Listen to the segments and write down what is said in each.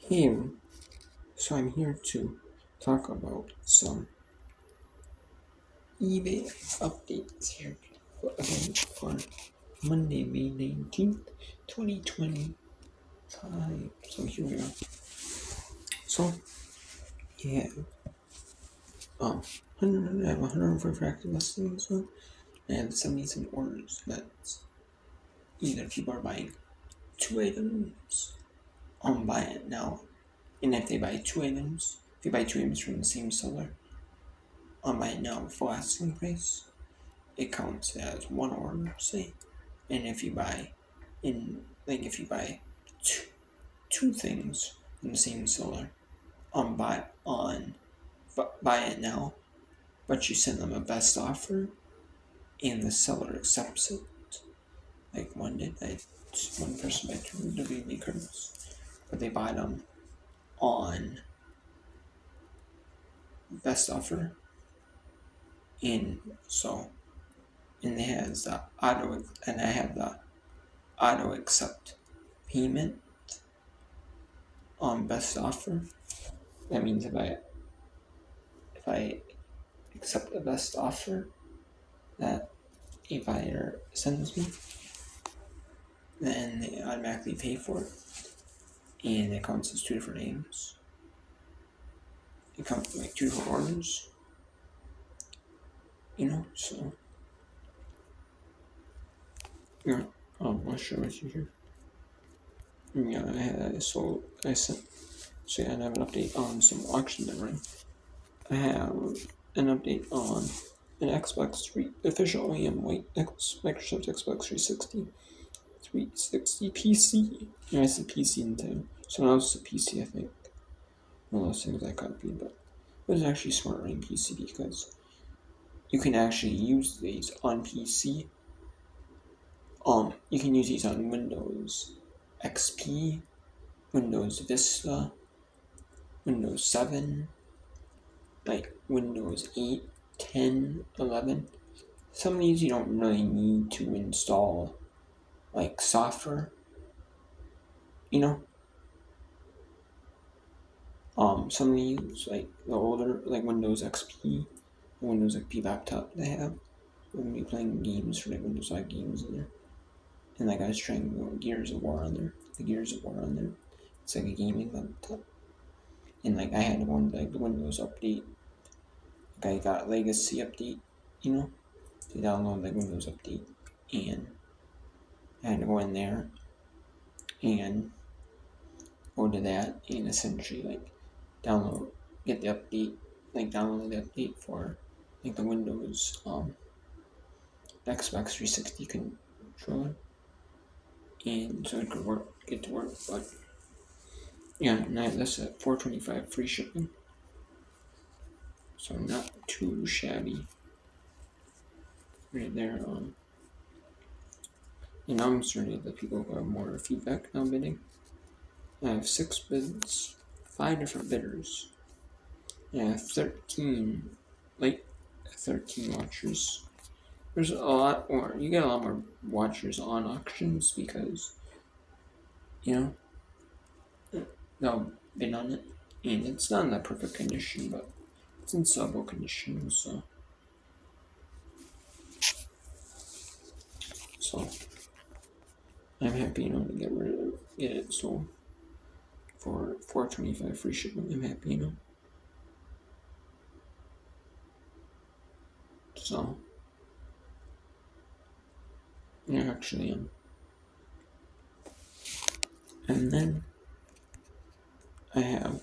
Hey, so I'm here to talk about some eBay updates here for Monday, May 19th, 2025. So here we are. So yeah, 100, I have 104 active listings and 77 orders. That's either people are buying two items, buy it now. And if they buy two items, if you buy two items from the same seller, buy it now full asking price. It counts as one order, say. And if you buy if you buy two things from the same seller, buy it now, but you send them a best offer, and the seller accepts it. Like one person bought two WB cards, but they bought them on best offer, and so and it has the I have the auto accept payment on best offer. That means if I accept the best offer that a buyer sends me, then they automatically pay for it, and it counts as two different names. It counts like two different orders, So yeah, I'll share with you here. Yeah, I sent. So yeah, I have an update on some auctions I'm running. I have an update on an Xbox 3 official OEM Microsoft Xbox 360 PC. Yeah, I said PC in time. So now it's a PC, I think. One of those things I copied, but it was actually smart running PC because you can actually use these on PC. You can use these on Windows XP, Windows Vista, Windows 7, like Windows 8, 10, 11. Some of these you don't really need to install like software, you know. Some of these like the older like Windows XP, Windows XP laptop they have. We're gonna be playing games for like Windows 5 games in there. And like I was trying Gears of War on there. The Gears of War on there. It's like a gaming laptop. And like I had one like the Windows update. Like I got Legacy update, to download like Windows update. And I had to go in there and go to that and essentially like download get the update, like download the update for like the Windows Xbox 360 controller. And so it could get to work, but yeah, that's at $4.25 free shipping. So not too shabby. Right there. And I'm starting to let people who have more feedback now bidding. I have 6 bids, 5 different bidders. I have 13 watchers. There's a lot more. You get a lot more watchers on auctions because they'll bid on it, and it's not in that perfect condition, but it's in sellable condition. So I'm happy, to get it sold for $4.25 free shipping. I'm happy, So yeah, actually am. And then I have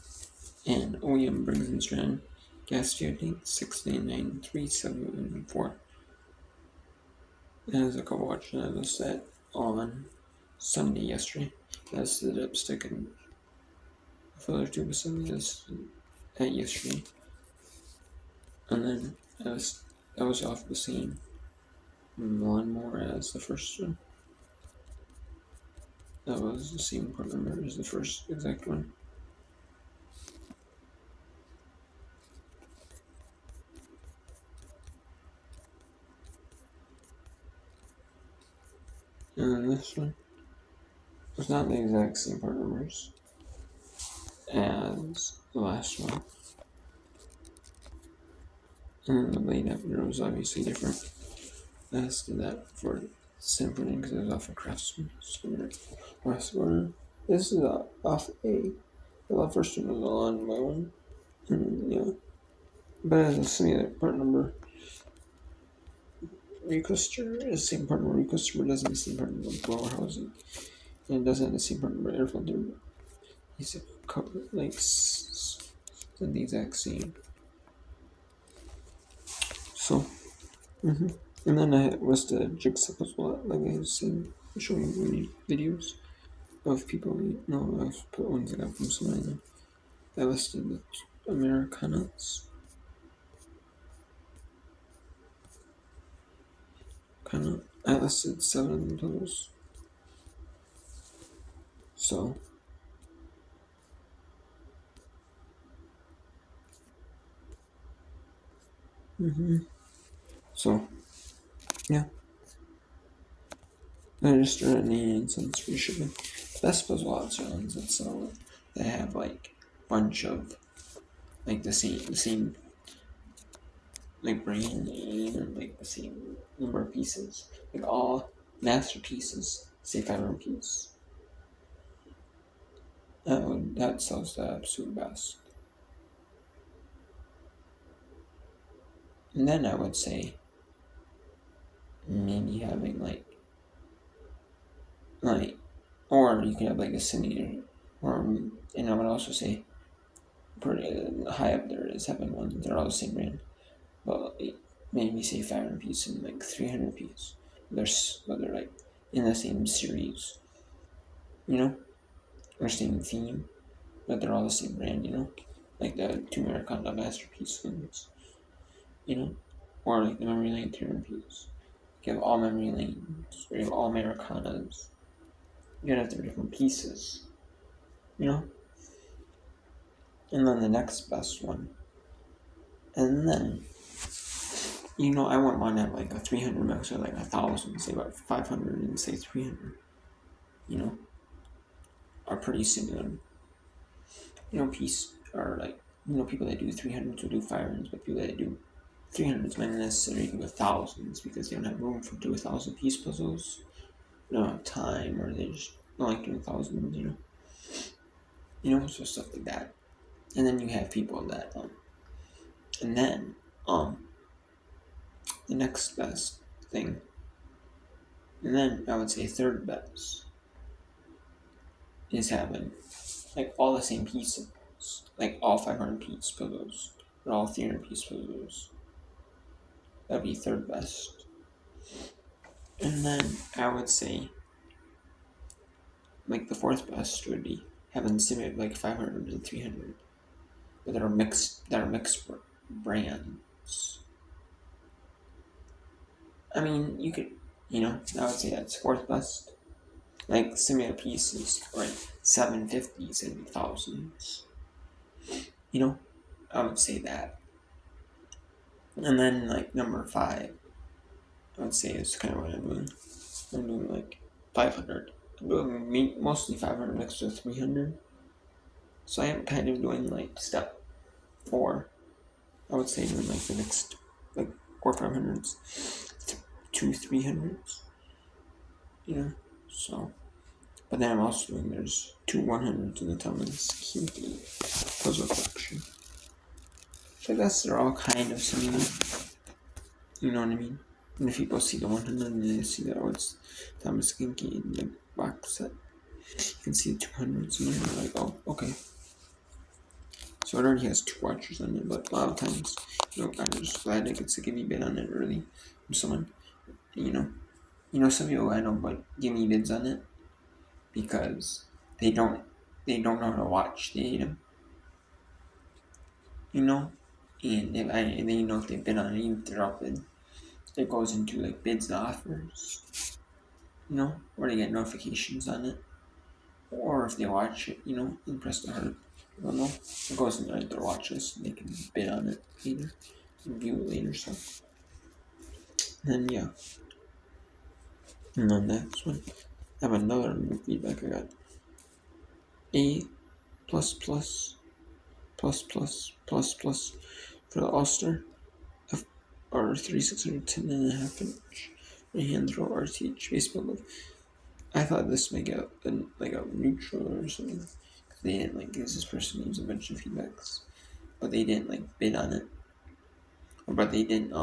an OEM Briggs & Stratton gas date 6993774. It has a couple watches I was set on Sunday yesterday. That's the dipstick and filler tube assembly this at yesterday. And then that was off the same lawnmower as the first one. That was the same part number as the first exact one. And then this one was not the exact same part numbers. as the last one. And the late after was obviously different. Let's do that for Symphony because it was off of Craftsman. Last order. This is off A. The first one was on by one. Yeah. But as a simulator part number, Recluster is the same part number. Recluster doesn't have the same part number blower housing. And it doesn't have the same part number air filter. He's a couple like the exact same. So, and then I was the jigsaw puzzle, like I was saying, showing many videos of people. No, I've put ones I got from somewhere. I listed the Americanas. I listed 7 of those. So, so, yeah. I just started needing some free shipping. Best puzzle odds are ones that sell it. They have like a bunch of like the same like brand name and like the same number of pieces. Like all masterpieces, say 500 piece. That sells the absolute best. And then I would say maybe having like or you can have like a simulator, or and I would also say pretty high up there is having one. They're all the same brand, but maybe say 500 piece and like 300 piece. But they're like in the same series, or same theme, but they're all the same brand, like the 2 Americana masterpiece ones, or like the memory lane 300 piece. You have all memory lanes, or you have all Americanas. You have their different pieces, and then the next best one. And then, I wouldn't want to have like a 300 max or like 1,000, say about 500 and say 300, are pretty similar. Piece are like, people that do 300s will do 500s, but people that do 300s might not necessarily do 1,000s because they don't have room for 1,000 piece puzzles. They don't have time, or they just don't like doing 1,000s, so stuff like that. And then you have people that, and then, the next best thing, and then I would say third best, is having like all the same pieces, like all 500 piece puzzles, or all 300 piece puzzles. That'd be third best. And then I would say, like the fourth best would be having simulated like 500 and 300, but that are mixed brands. I mean, you could, I would say that's fourth best. Like simulated pieces, or 750s and 1,000s. I would say that. And then like number 5, I would say is kind of what I'm doing. I'm doing like 500. I'm doing mostly 500 mixed with 300. So I am kind of doing like step 4. I would say doing like the next like 4 500s, 2 300s. So. But then I'm also doing there's 2 100s in the Thomas Kinky puzzle collection. So I guess they're all kind of similar. You know what I mean? And if people see the 100 and they see that it's Thomas Kinky in the box set, you can see the 200s and they're like, oh, okay. So it already has 2 watchers on it, but a lot of times, I'm just glad I get to give me bid on it early from someone, some people I know but give me bids on it because they don't know how to watch the item, and if they've been on it, even if they're up bid, it goes into like bids and offers, or they get notifications on it, or if they watch it, and press the heart, it goes into like their watch list and they can bid on it later and view it later. So then and then next one, I have another feedback I got. A+ plus plus plus plus plus plus for the All-Star FR3 610.5 inch right hand throw RTH baseball glove. I thought this might get like a neutral or something. They didn't like because this person leaves a bunch of feedbacks, but they didn't like bid on it, but they didn't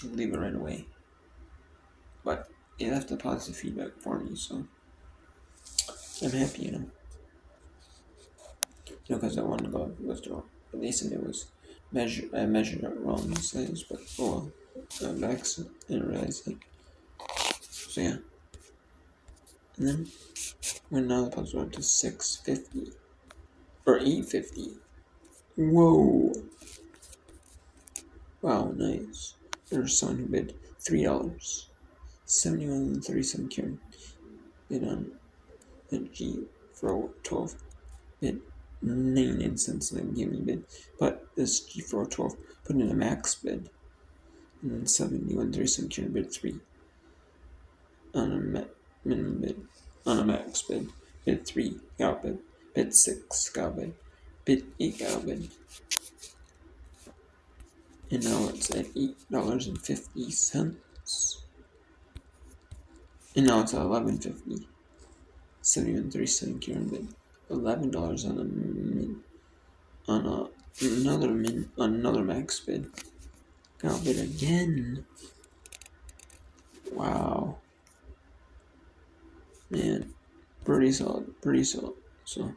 leave it right away. But they left a positive feedback for me, so I'm happy, because I wanted to go with the wrong. But they said it was I measured it wrong size, but oh well, by accident, I didn't realize it. So yeah, and then we're now the puzzle up to 650 or 850. Whoa! Wow, nice. There's someone who bid $3. 71.37 Kieran bid on the G for 12. Bid 99 cents and then gave me bid. But this G for 12 put in a max bid. And then 71.37 Kieran bid 3. On a minimum bid. On a max bid. Bid 3 got bid. Bid 6 got bid. Bid 8 got bid. And now it's at $8.50. And now it's at $11.50. 71.37 Kieran bid. $11 on a another max bid. Got bid again. Wow. Man. Pretty solid. So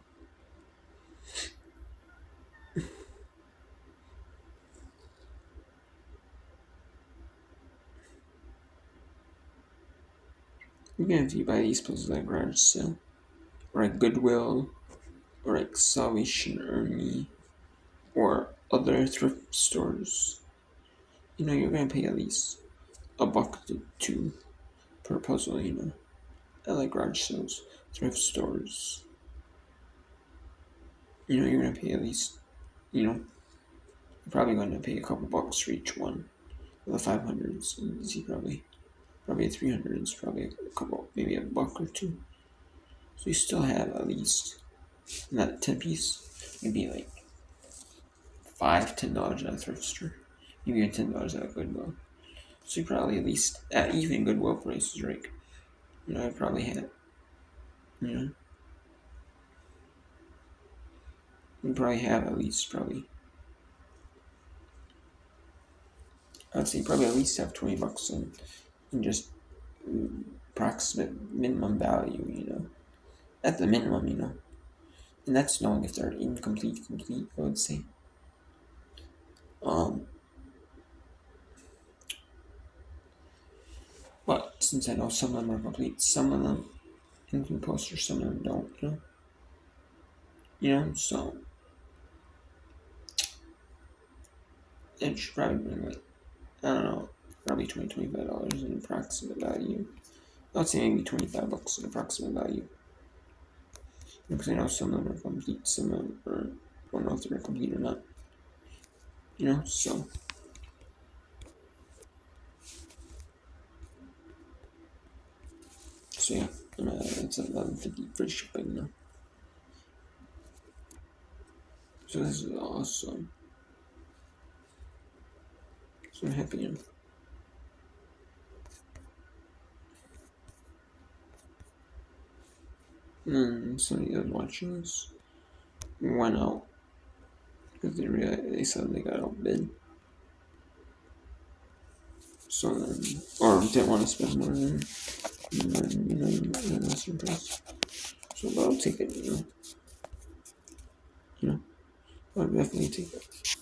again, if you buy these puzzles at garage sale, or at Goodwill, or at Salvation Army, or other thrift stores, you're gonna pay at least $1 to $2 per puzzle, at like garage sales, thrift stores. You're gonna pay at least, you're probably gonna pay a couple bucks for each one. The 500s, easy probably a 300s, probably a couple, maybe $1 or $2. So you still have at least, in that 10 piece, maybe like $5-10 at a thrift store, maybe even $10 at a Goodwill. So you probably at least at even Goodwill prices, right? I probably had, you probably have at least I'd say probably at least have $20 in just approximate minimum value, at the minimum, and that's knowing if they're complete, I would say. But since I know some of them are complete, some of them include posters, some of them don't, so it should probably bring like, I don't know, probably $25 in approximate value. I'd say maybe $25 in approximate value. Because I know some of them are complete, some of them are, I don't know if they're complete or not. So yeah, it's at $11.50 free shipping now. So this is awesome. So I'm happy. And somebody that was watching this went out because they said they got outbid. So then, or didn't want to spend more than a certain price. So I'll take it, I'll definitely take it.